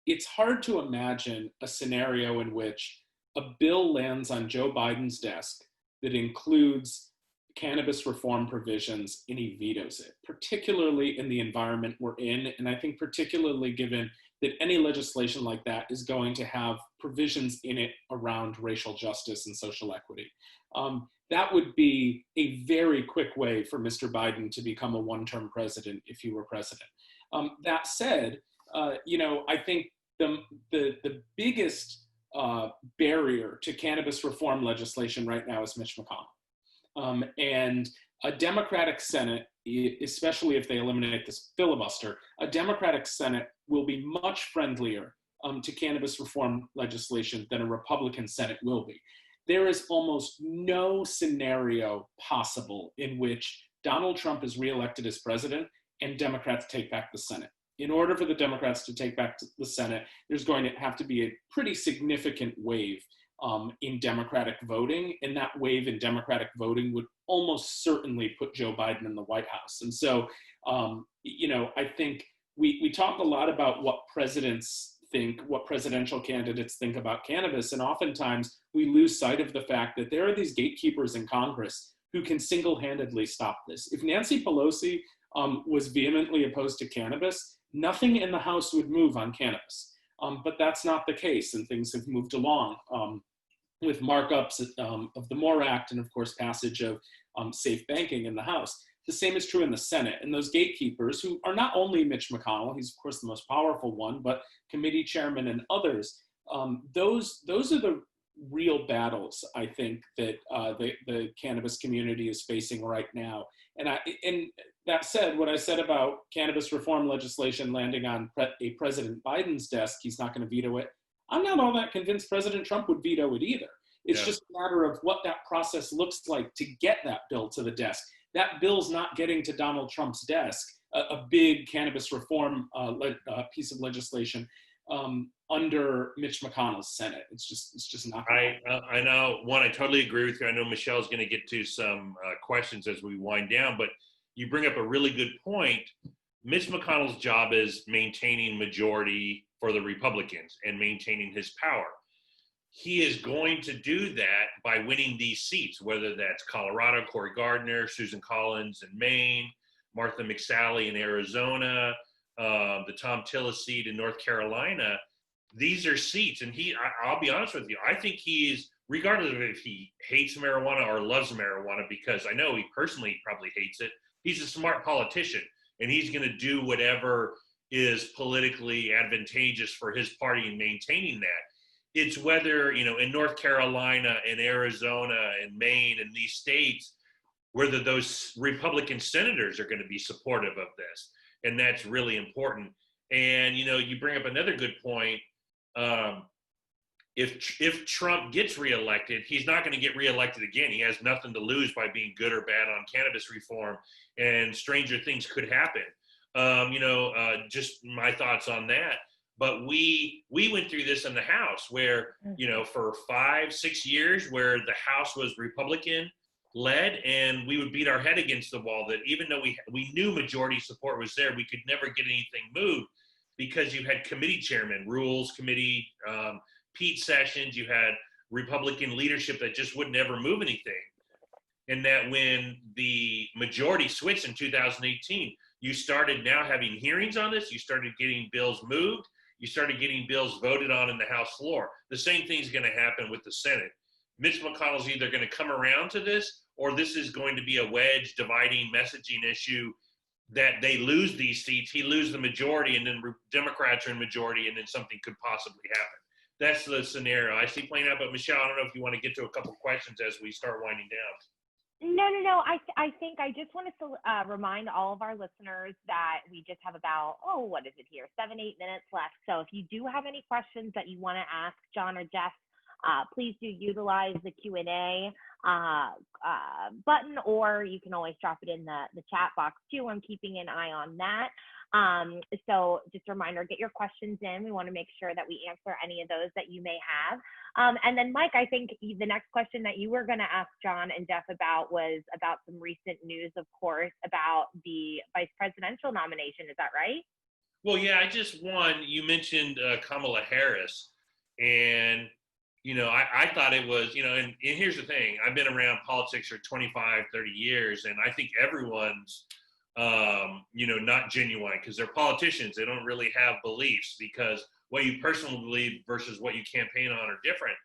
it's hard to imagine a scenario in which a bill lands on Joe Biden's desk that includes cannabis reform provisions and he vetoes it, particularly in the environment we're in. And I think particularly given that any legislation like that is going to have provisions in it around racial justice and social equity. That would be a very quick way for Mr. Biden to become a one-term president if he were president. That said, I think the biggest barrier to cannabis reform legislation right now is Mitch McConnell. And a Democratic Senate, especially if they eliminate this filibuster, a Democratic Senate will be much friendlier to cannabis reform legislation than a Republican Senate will be. There is almost no scenario possible in which Donald Trump is reelected as president and Democrats take back the Senate. In order for the Democrats to take back the Senate, there's going to have to be a pretty significant wave in Democratic voting, and that wave in Democratic voting would almost certainly put Joe Biden in the White House. And so, I think we talk a lot about what presidents think, what presidential candidates think about cannabis, and oftentimes we lose sight of the fact that there are these gatekeepers in Congress who can single-handedly stop this. If Nancy Pelosi was vehemently opposed to cannabis, nothing in the House would move on cannabis. But that's not the case, and things have moved along with markups of the MORE Act and, of course, passage of safe banking in the House. The same is true in the Senate. And those gatekeepers, who are not only Mitch McConnell, he's, of course, the most powerful one, but committee chairmen and others, those are the real battles, I think, that the cannabis community is facing right now. And that said, what I said about cannabis reform legislation landing on President Biden's desk, he's not going to veto it. I'm not all that convinced President Trump would veto it either. It's just a matter of what that process looks like to get that bill to the desk. That bill's not getting to Donald Trump's desk, a big cannabis reform piece of legislation under Mitch McConnell's Senate. It's just not. I know. One, I totally agree with you. I know Michelle's going to get to some questions as we wind down, but you bring up a really good point. Mitch McConnell's job is maintaining majority for the Republicans and maintaining his power. He is going to do that by winning these seats, whether that's Colorado, Cory Gardner, Susan Collins in Maine, Martha McSally in Arizona, the Tom Tillis seat in North Carolina. These are seats, and I'll be honest with you, I think he's, regardless of if he hates marijuana or loves marijuana, because I know he personally probably hates it, he's a smart politician, and he's going to do whatever is politically advantageous for his party in maintaining that. It's whether, in North Carolina and Arizona and Maine and these states, whether those Republican senators are going to be supportive of this. And that's really important. And, you bring up another good point. If Trump gets reelected, he's not going to get reelected again. He has nothing to lose by being good or bad on cannabis reform, and stranger things could happen. Just my thoughts on that. But we went through this in the House where, for 5-6 years where the House was Republican led, and we would beat our head against the wall that even though we knew majority support was there, we could never get anything moved because you had committee chairmen, Rules Committee, Pete Sessions, you had Republican leadership that just would never move anything. And that when the majority switched in 2018, you started now having hearings on this, you started getting bills moved, you started getting bills voted on in the House floor. The same thing's going to happen with the Senate. Mitch McConnell's either going to come around to this, or this is going to be a wedge dividing messaging issue that they lose these seats, he loses the majority, and then Democrats are in majority, and then something could possibly happen. That's the scenario I see playing out. But Michelle, I don't know if you want to get to a couple questions as we start winding down. No. I think I just wanted to remind all of our listeners that we just have about, 7-8 minutes left. So if you do have any questions that you want to ask John or Jeff, please do utilize the Q&A button, or you can always drop it in the chat box too. I'm keeping an eye on that. So just a reminder, get your questions in. We want to make sure that we answer any of those that you may have. And then Mike, I think the next question that you were going to ask John and Jeff about was about some recent news, of course, about the vice presidential nomination. Is that right? Well, yeah, you mentioned Kamala Harris, and, I thought it was, and here's the thing, I've been around politics for 25, 30 years, and I think everyone's, not genuine because they're politicians. They don't really have beliefs because what you personally believe versus what you campaign on are different.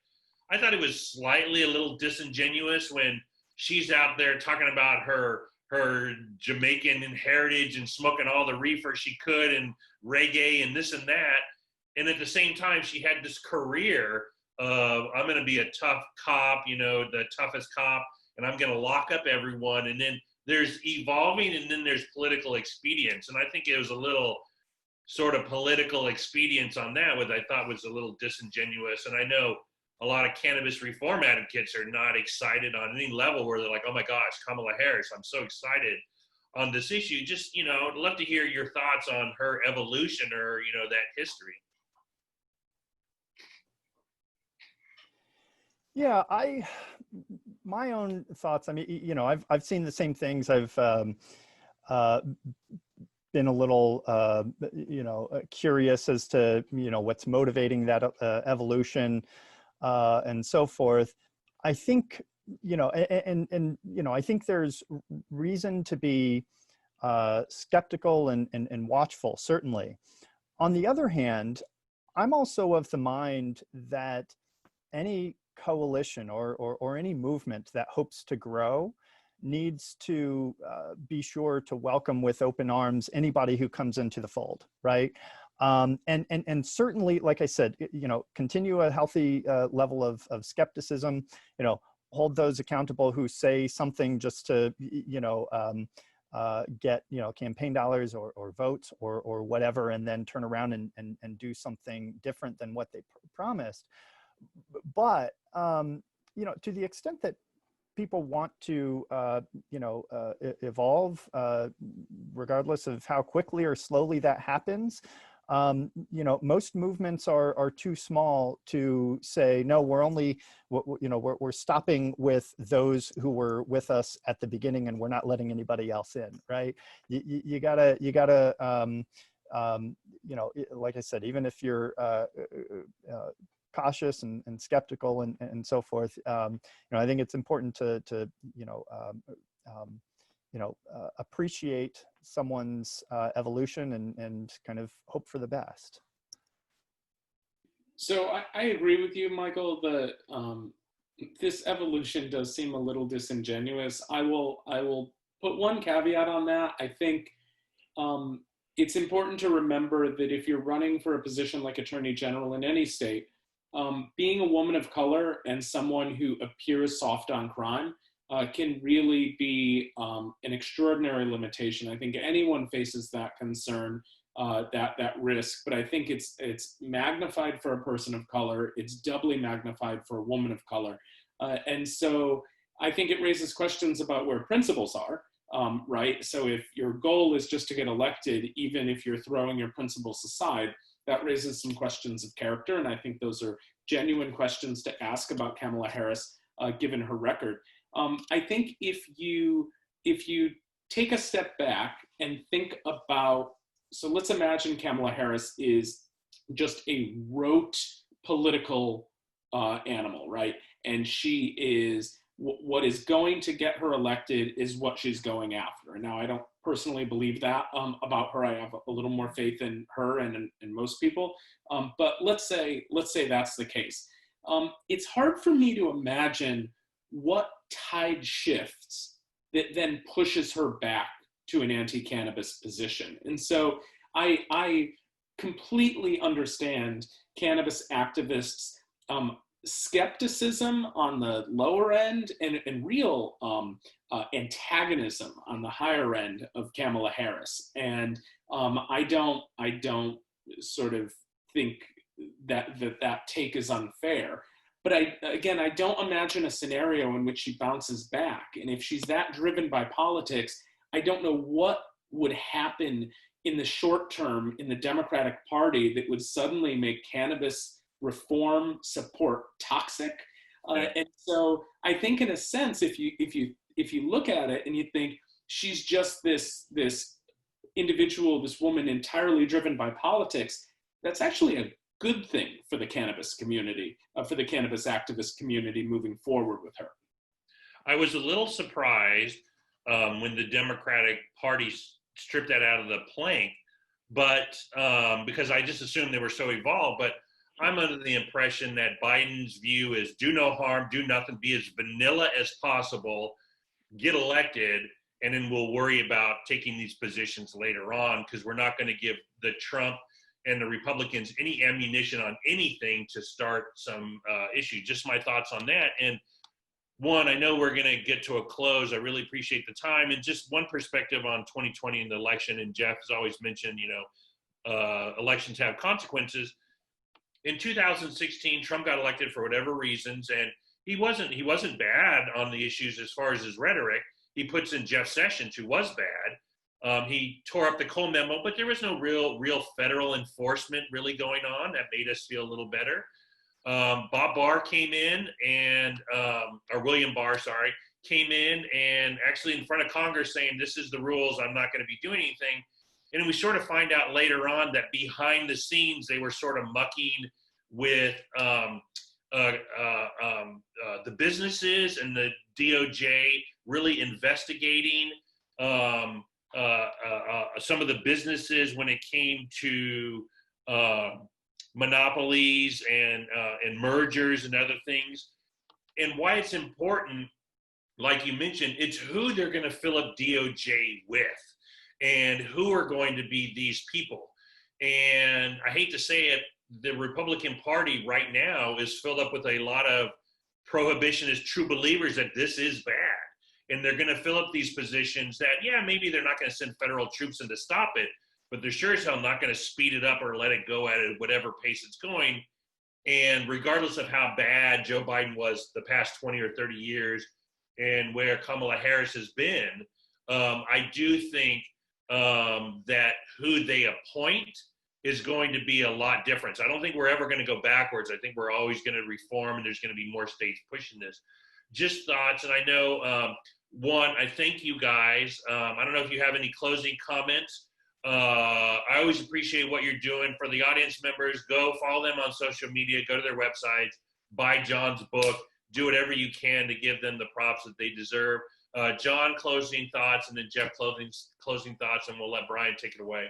I thought it was slightly a little disingenuous when she's out there talking about her Jamaican heritage and smoking all the reefer she could and reggae and this and that. And at the same time, she had this career of, I'm going to be a tough cop, the toughest cop, and I'm going to lock up everyone. And then there's evolving, and then there's political expedience. And I think it was a little sort of political expedience on that, which I thought was a little disingenuous. And I know a lot of cannabis reform advocates are not excited on any level where they're like, oh my gosh, Kamala Harris, I'm so excited on this issue. Just, I'd love to hear your thoughts on her evolution or, that history. Yeah, my own thoughts, I mean, I've seen the same things. I've been a little, curious as to, what's motivating that evolution and so forth. I think, I think there's reason to be skeptical and watchful, certainly. On the other hand, I'm also of the mind that any coalition or any movement that hopes to grow needs to be sure to welcome with open arms anybody who comes into the fold, right? And certainly, like I said, continue a healthy level of skepticism, hold those accountable who say something just to, get, campaign dollars or votes or whatever, and then turn around and do something different than what they promised. But, to the extent that people want to, evolve, regardless of how quickly or slowly that happens, most movements are too small to say, no, we're stopping with those who were with us at the beginning and we're not letting anybody else in, right? You gotta, like I said, even if you're cautious and skeptical and so forth, I think it's important to appreciate someone's evolution and kind of hope for the best. So I agree with you, Michael. This evolution does seem a little disingenuous. I will put one caveat on that. I think it's important to remember that if you're running for a position like Attorney General in any state, being a woman of color and someone who appears soft on crime can really be an extraordinary limitation. I think anyone faces that concern, that risk, but I think it's magnified for a person of color. It's doubly magnified for a woman of color. And so I think it raises questions about where principles are, right? So if your goal is just to get elected, even if you're throwing your principles aside, that raises some questions of character. And I think those are genuine questions to ask about Kamala Harris, given her record. I think if you take a step back and think about, so let's imagine Kamala Harris is just a rote political animal, right? And she is, what is going to get her elected is what she's going after. Now, I don't personally believe that about her. I have a little more faith in her and in most people. But let's say that's the case. It's hard for me to imagine what tide shifts that then pushes her back to an anti-cannabis position. And so I completely understand cannabis activists' skepticism on the lower end and real antagonism on the higher end of Kamala Harris. And I don't sort of think that take is unfair. But I don't imagine a scenario in which she bounces back. And if she's that driven by politics, I don't know what would happen in the short term in the Democratic Party that would suddenly make cannabis reform support toxic. And so I think in a sense, if you look at it and you think she's just this individual, this woman entirely driven by politics, that's actually a good thing for the cannabis community, for the cannabis activist community moving forward with her. I was a little surprised when the Democratic Party stripped that out of the plank, but because I just assumed they were so evolved. But I'm under the impression that Biden's view is do no harm, do nothing, be as vanilla as possible, get elected, and then we'll worry about taking these positions later on, because we're not going to give the Trump and the Republicans any ammunition on anything to start some issue. Just my thoughts on that. And one, I know we're going to get to a close. I really appreciate the time. And just one perspective on 2020 and the election. And Jeff has always mentioned, elections have consequences. In 2016, Trump got elected for whatever reasons, and he wasn't bad on the issues as far as his rhetoric. He puts in Jeff Sessions, who was bad. He tore up the Cole memo, but there was no real federal enforcement really going on that made us feel a little better. Bob Barr came in or William Barr, sorry, came in and actually in front of Congress saying, this is the rules, I'm not going to be doing anything. And then we sort of find out later on that behind the scenes, they were sort of mucking with the businesses and the DOJ really investigating some of the businesses when it came to monopolies and mergers and other things. And why it's important, like you mentioned, it's who they're going to fill up DOJ with and who are going to be these people. And I hate to say it, the Republican Party right now is filled up with a lot of prohibitionist true believers that this is bad. And they're going to fill up these positions that, maybe they're not going to send federal troops in to stop it, but they're sure as hell not going to speed it up or let it go at whatever pace it's going. And regardless of how bad Joe Biden was the past 20 or 30 years and where Kamala Harris has been, I do think that who they appoint is going to be a lot different. So I don't think we're ever going to go backwards. I think we're always going to reform, and there's going to be more states pushing this. Just thoughts, and I know, one, I thank you guys. I don't know if you have any closing comments. I always appreciate what you're doing. For the audience members, go follow them on social media, go to their websites, buy John's book, do whatever you can to give them the props that they deserve. John, closing thoughts, and then Jeff, closing thoughts, and we'll let Brian take it away.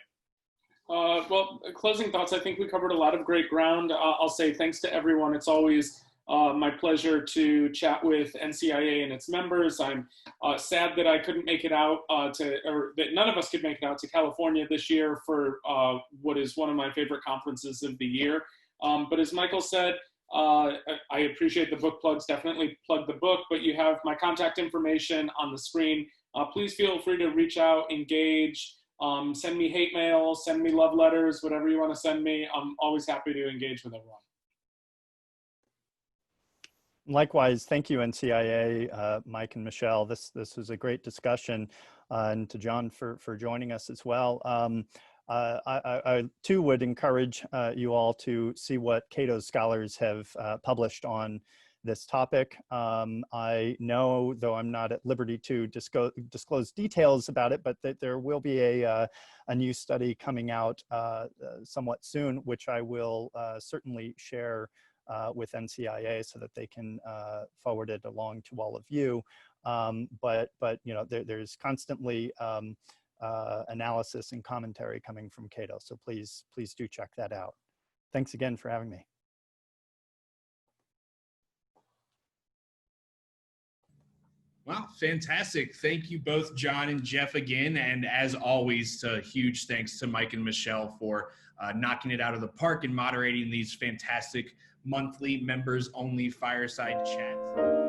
Well, closing thoughts, I think we covered a lot of great ground. I'll say thanks to everyone. It's always my pleasure to chat with NCIA and its members. I'm sad that I couldn't make it out or that none of us could make it out to California this year for what is one of my favorite conferences of the year. But as Michael said, I appreciate the book plugs. Definitely plug the book, but you have my contact information on the screen. Please feel free to reach out, engage, send me hate mail, send me love letters, whatever you want to send me. I'm always happy to engage with everyone. Likewise, thank you, NCIA, Mike and Michelle. This was a great discussion, and to John for joining us as well. I too would encourage you all to see what CATO's scholars have published on this topic. I know, though I'm not at liberty to disclose details about it, but that there will be a new study coming out somewhat soon, which I will certainly share with NCIA so that they can forward it along to all of you. But there's constantly analysis and commentary coming from CATO, so please do check that out. Thanks again for having me. Wow, fantastic. Thank you both, John and Jeff, again. And as always, huge thanks to Mike and Michelle for knocking it out of the park and moderating these fantastic monthly members-only Fireside Chats.